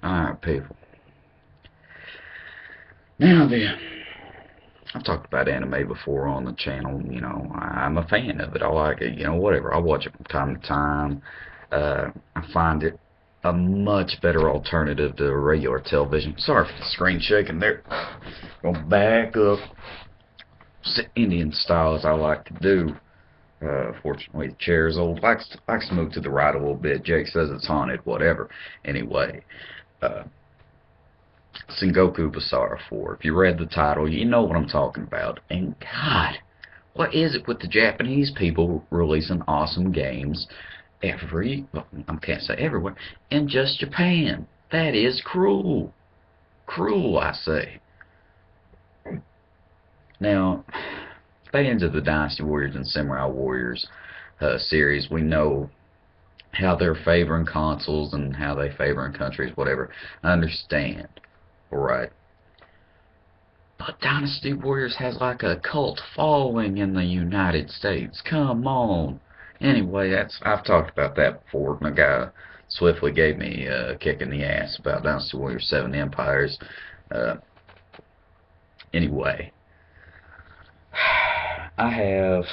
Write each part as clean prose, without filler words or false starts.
Alright, people. Now then, I've talked about anime before on the channel. I'm a fan of it. I like it. Whatever. I watch it from time to time. I find it a much better alternative to regular television. Sorry for the screen shaking there. Go back up. Indian style as I like to do. Fortunately, the chair is old. Likes to move to the right a little bit. Jake says it's haunted. Whatever. Anyway, uh, Sengoku Basara 4. If you read the title, you know what I'm talking about. And God, what is it with the Japanese people releasing awesome games well, I can't say everywhere, in just Japan? That is cruel. Cruel, I say. Now, fans of the Dynasty Warriors and Samurai Warriors series, we know how they're favoring consoles and how they favoring countries, whatever. I understand. Alright. But Dynasty Warriors has like a cult following in the United States. Come on. Anyway, I've talked about that before. My guy swiftly gave me a kick in the ass about Dynasty Warriors 7 Empires. Uh, anyway, I have...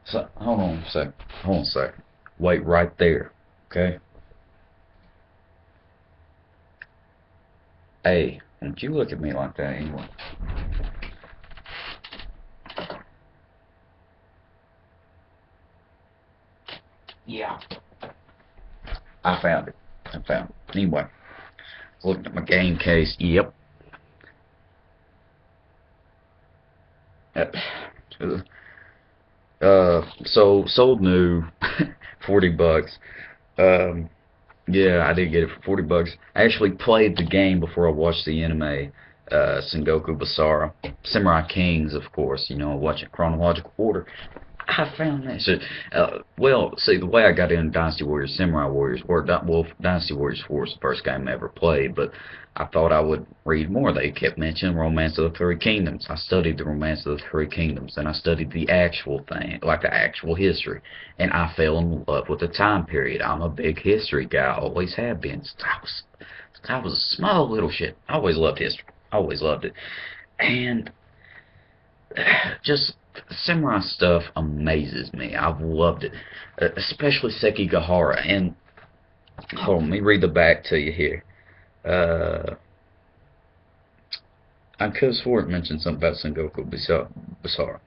So, hold on a second. Hold on a second. Wait right there. Okay? Hey, don't you look at me like that anyway. Yeah. I found it. Anyway, looking at my game case. Yep. So sold new, $40. Um, yeah, I did get it for $40. I actually played the game before I watched the anime, Sengoku Basara, Samurai Kings, of course. Watch it chronological order. I found that shit. Well, see, the way I got into Dynasty Warriors, Samurai Warriors, well, Dynasty Warriors 4 was the first game I ever played, but I thought I would read more. They kept mentioning Romance of the Three Kingdoms. I studied the Romance of the Three Kingdoms, and I studied the actual thing, like the actual history, and I fell in love with the time period. I'm a big history guy, always have been. Since I was a small little shit. I always loved history. Always loved it. And just samurai stuff amazes me. I've loved it, especially Sekigahara. And hold on, let me read the back to you here. Uh, I could have swore it mentioned something about Sengoku Basara.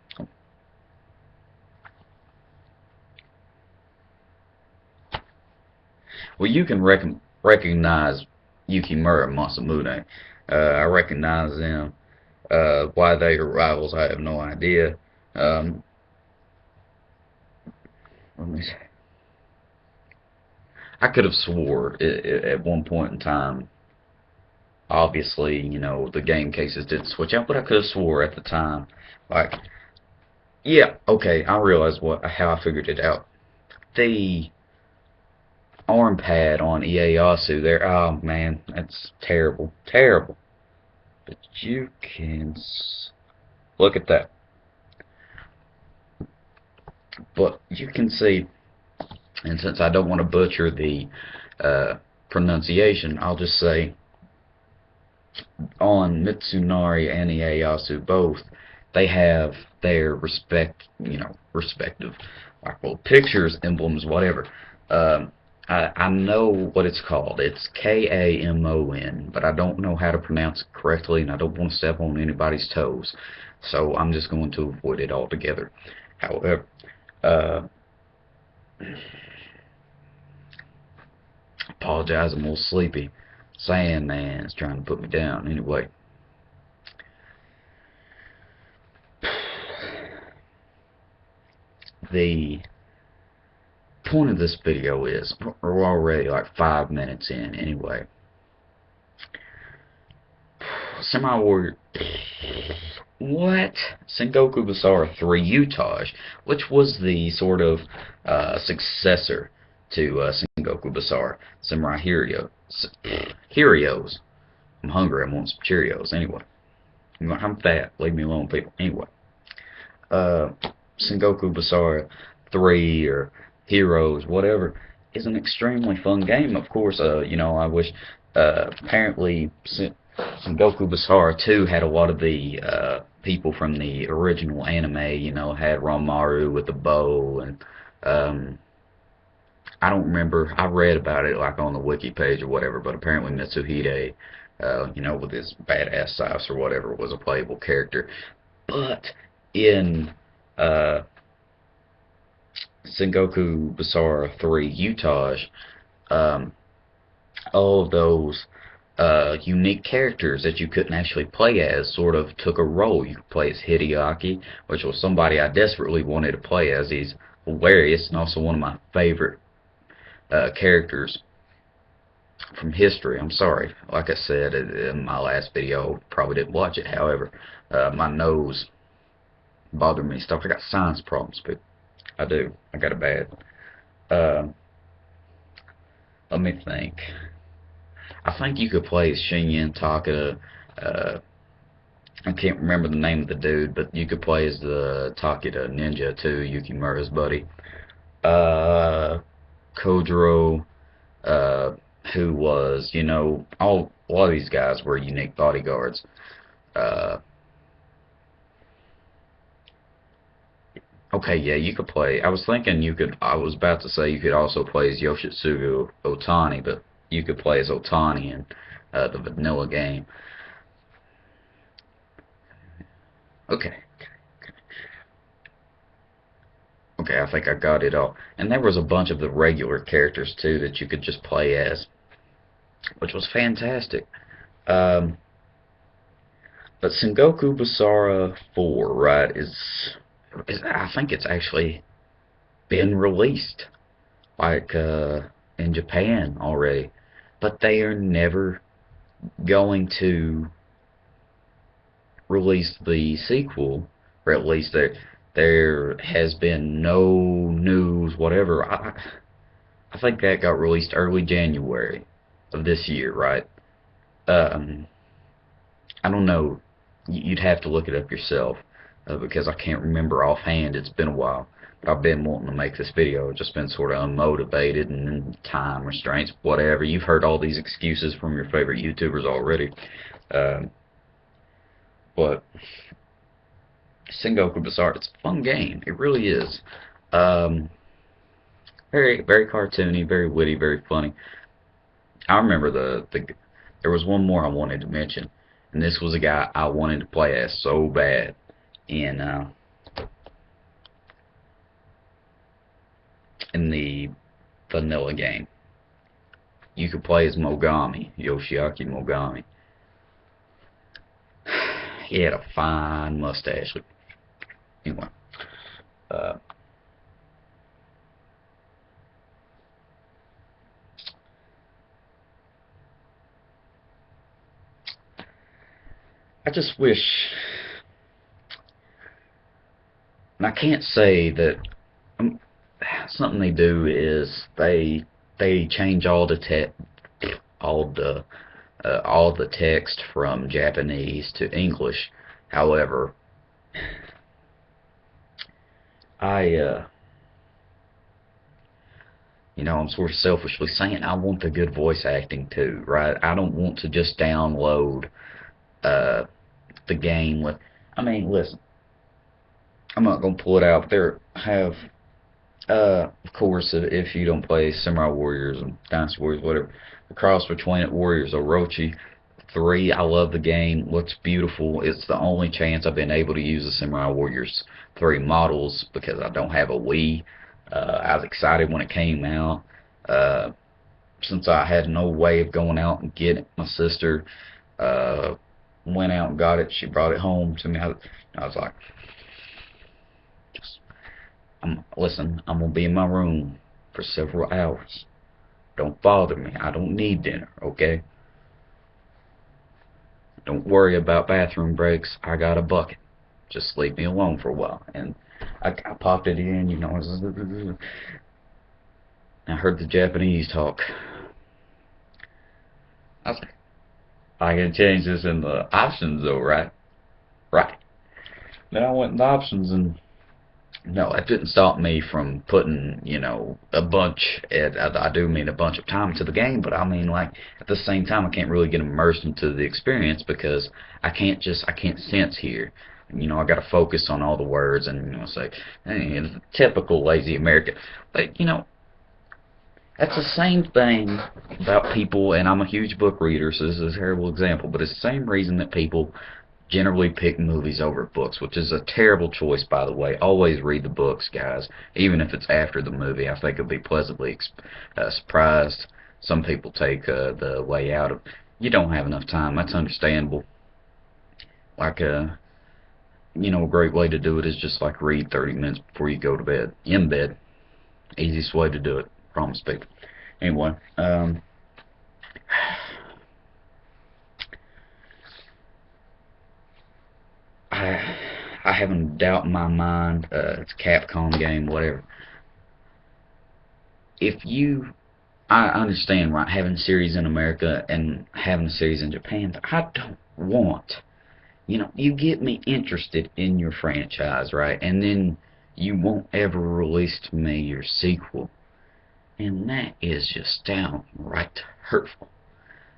Well, you can recognize Yukimura and Masamune. I recognize them. Why they are rivals, I have no idea. Um, let me see. I could have swore at one point in time. Obviously, the game cases didn't switch out, but I could have swore at the time. Like, yeah, okay, I realized how I figured it out. The arm pad on Ieyasu there, oh man, that's terrible, terrible. But you can look at that. But you can see, and since I don't want to butcher the pronunciation, I'll just say on Mitsunari and Ieyasu both, they have their respective, like, well, pictures, emblems, whatever. I know what it's called. It's Kamon, but I don't know how to pronounce it correctly, and I don't want to step on anybody's toes, so I'm just going to avoid it altogether. However, uh, apologize, I'm a little sleepy. Sandman's trying to put me down. Anyway, the point of this video is, we're already like 5 minutes in. Anyway, Samurai Warrior, what? Sengoku Basara 3 Utage, which was the sort of successor to Sengoku Basara, Samurai Heroes. I'm hungry, I want some Cheerios. Anyway, I'm fat, leave me alone, people. Anyway, Sengoku Basara 3 or Heroes, whatever, is an extremely fun game. Of course, I wish apparently Sengoku Basara 2 had a lot of the people from the original anime. Had Ranmaru with the bow, and um, I don't remember. I read about it like on the wiki page or whatever, but apparently Mitsuhide, with his badass sauce or whatever, was a playable character. But in uh, Sengoku Basara 3 Utah, um, all of those unique characters that you couldn't actually play as sort of took a role. You could play as Hideaki, which was somebody I desperately wanted to play as. He's hilarious and also one of my favorite characters from history. I'm sorry. Like I said in my last video, probably didn't watch it. However, my nose bothered me. Stuff. I got sinus problems, but I do. I got it bad. Uh, Let me think. I think you could play as Shinyan Takeda. Uh, I can't remember the name of the dude, but you could play as the Takeda ninja too, Yukimura's buddy. Uh, Kojiro, uh, who was, a lot of these guys were unique bodyguards. Uh, okay, yeah, you could play. I was thinking I was about to say you could also play as Yoshitsugu Otani, but you could play as Otani in the vanilla game. Okay, okay, I think I got it all. And there was a bunch of the regular characters too that you could just play as, which was fantastic. Um, but Sengoku Basara 4, right, is I think it's actually been released, like in Japan already, but they are never going to release the sequel, or at least there has been no news, whatever. I think that got released early January of this year, right? Um, I don't know. You'd have to look it up yourself because I can't remember offhand. It's been a while. But I've been wanting to make this video. I've just been sort of unmotivated and time restraints, whatever. You've heard all these excuses from your favorite YouTubers already. Um, but Sengoku Basara, it's a fun game. It really is. Um, very, very cartoony, very witty, very funny. I remember there was one more I wanted to mention, and this was a guy I wanted to play as so bad in the vanilla game. You could play as Mogami, Yoshiaki Mogami. He had a fine mustache. Anyway, uh, I just wish, and I can't say that something they do is they change all the all the text from Japanese to English. However, I I'm sort of selfishly saying I want the good voice acting too, right? I don't want to just download uh the game with. I mean, listen, I'm not gonna pull it out. There have of course, if you don't play Samurai Warriors and Dynasty Warriors, whatever, the cross between it, Warriors Orochi 3, I love the game. Looks beautiful. It's the only chance I've been able to use the Samurai Warriors 3 models because I don't have a Wii. I was excited when it came out. Uh, since I had no way of going out and getting it, my sister uh, went out and got it. She brought it home to me. I was like, listen, I'm gonna be in my room for several hours. Don't bother me. I don't need dinner, okay? Don't worry about bathroom breaks. I got a bucket. Just leave me alone for a while. And I popped it in, I heard the Japanese talk. I was like, I can change this in the options though, right? Right. Then I went in the options and No, that didn't stop me from putting, a bunch, I do mean a bunch of time to the game, but I mean, like, at the same time, I can't really get immersed into the experience because I can't sense here. I got to focus on all the words and, say, hey, it's typical lazy American. But, that's the same thing about people, and I'm a huge book reader, so this is a terrible example, but it's the same reason that people generally pick movies over books, which is a terrible choice, by the way. Always read the books, guys, even if it's after the movie. I think you'll be pleasantly surprised. Some people take the way out of, you don't have enough time. That's understandable. Like, a great way to do it is just like read 30 minutes before you go to bed. In bed. Easiest way to do it. Promise people. Anyway, I I haven't doubt in my mind. It's a Capcom game, whatever. If you, I understand, right, having a series in America and having a series in Japan, but I don't want. You get me interested in your franchise, right, and then you won't ever release to me your sequel, and that is just downright hurtful.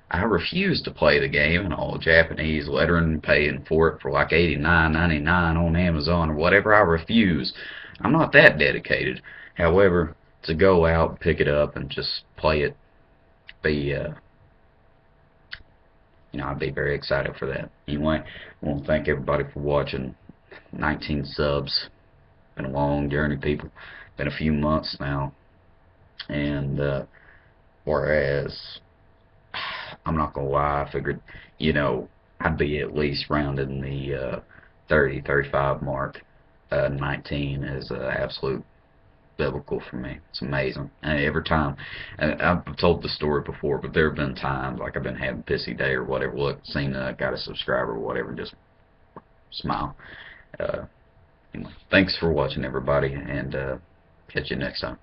I refuse to play the game in all Japanese lettering, paying for it for like 89.99 on Amazon or whatever. I refuse. I'm not that dedicated. However, to go out, pick it up, and just play it, be I'd be very excited for that. Anyway, I want to thank everybody for watching. 19 subs. Been a long journey, people. Been a few months now, and whereas I'm not gonna lie, I figured, I'd be at least rounding the 30, 35 mark. 19 is absolute biblical for me. It's amazing. And every time, and I've told the story before, but there have been times like I've been having a pissy day or whatever, look, seen got a subscriber or whatever, just smile. Uh, anyway, thanks for watching, everybody, and catch you next time.